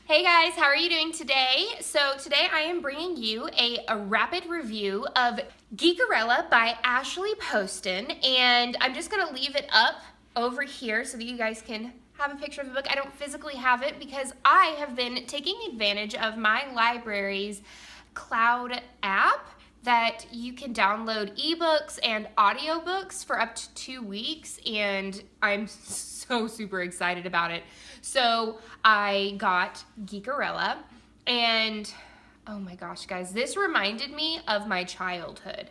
Hey guys, how are you doing today? So today I am bringing you a rapid review of Geekerella by Ashley Poston, and I'm just gonna leave it up over here so that you guys can have a picture of the book. I don't physically have it because I have been taking advantage of my library's cloud app that you can download ebooks and audiobooks for up to 2 weeks, and I'm so super excited about it. So I got Geekerella, and oh my gosh, guys, this reminded me of my childhood.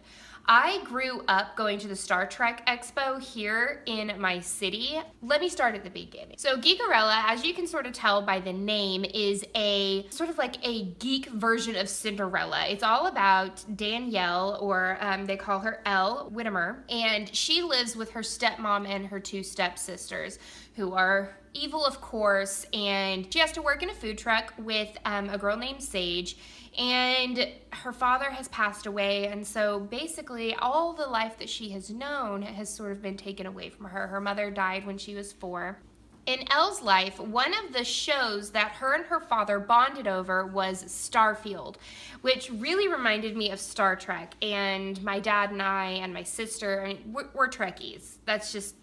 I grew up going to the Star Trek Expo here in my city. Let me start at the beginning. So Geekerella, as you can sort of tell by the name, is a sort of like a geek version of Cinderella. It's all about Danielle, or they call her Elle Whittemer, and she lives with her stepmom and her 2 stepsisters, who are evil, of course, and she has to work in a food truck with a girl named Sage, and her father has passed away, and so basically all the life that she has known has sort of been taken away from her. Her mother died when she was 4. In Elle's life, one of the shows that her and her father bonded over was Starfield, which really reminded me of Star Trek, and my dad and I and my sister, I mean, we're Trekkies. That's just,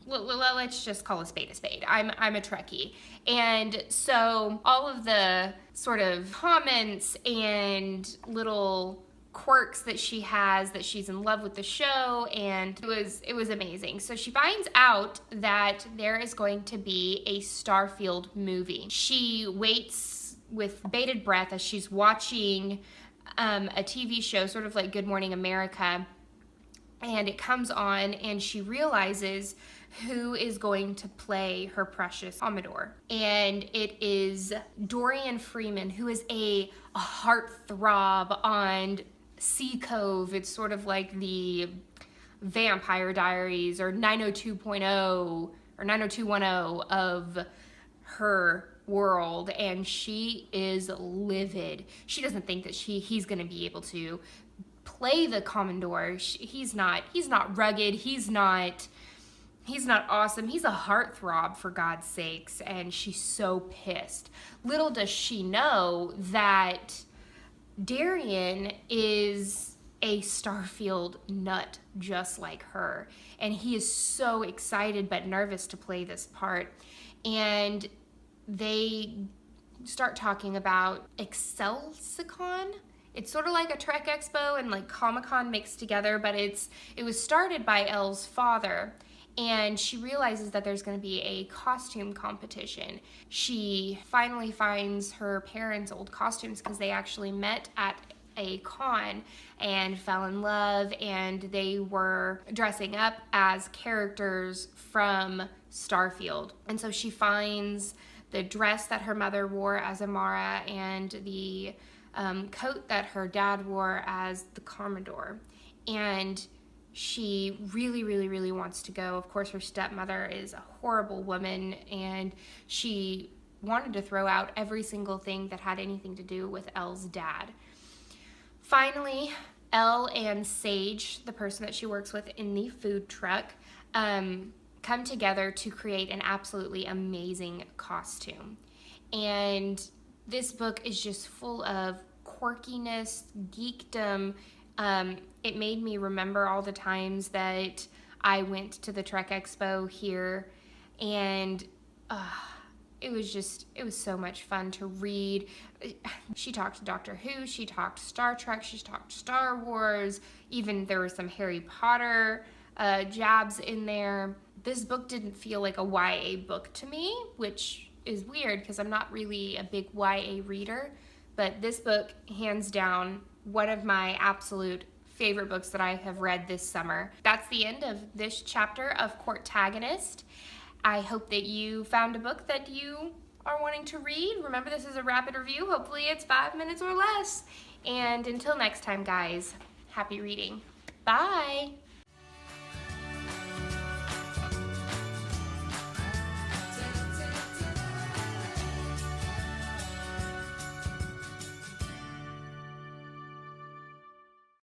let's just call a spade a spade. I'm a Trekkie. And so all of the sort of comments and little quirks that she has, that she's in love with the show, and it was amazing. So she finds out that there is going to be a Starfield movie. She waits with bated breath as she's watching a TV show, sort of like Good Morning America, and it comes on, and she realizes who is going to play her precious Commodore. And it is Dorian Freeman, who is a heartthrob on Sea Cove. It's sort of like the Vampire Diaries or 902.0 or 90210 of her world, and she is livid. She doesn't think that he's going to be able to play the Commodore. He's not rugged. He's not awesome. He's a heartthrob, for God's sakes, and she's so pissed. Little does she know that Darian is a Starfield nut just like her, and he is so excited but nervous to play this part. And they start talking about Excelsicon. It's sort of like a Trek Expo and like Comic-Con mixed together, but it was started by Elle's father, and she realizes that there's going to be a costume competition. She finally finds her parents' old costumes because they actually met at a con and fell in love, and they were dressing up as characters from Starfield. And so she finds the dress that her mother wore as Amara and the coat that her dad wore as the Commodore, and she really wants to go. Of course, her stepmother is a horrible woman, and she wanted to throw out every single thing that had anything to do with Elle's dad. Finally, Elle and Sage, the person that she works with in the food truck, come together to create an absolutely amazing costume. And this book is just full of quirkiness, geekdom. It made me remember all the times that I went to the Trek Expo here, and it was so much fun to read. She talked Doctor Who, she talked Star Trek, she talked Star Wars, even there were some Harry Potter jabs in there. This book didn't feel like a YA book to me, which is weird because I'm not really a big YA reader, but this book, hands down, one of my absolute favorite books that I have read this summer. That's the end of this chapter of Courtagonist. I hope that you found a book that you are wanting to read. Remember, this is a rapid review. Hopefully it's 5 minutes or less. And until next time, guys, happy reading. Bye.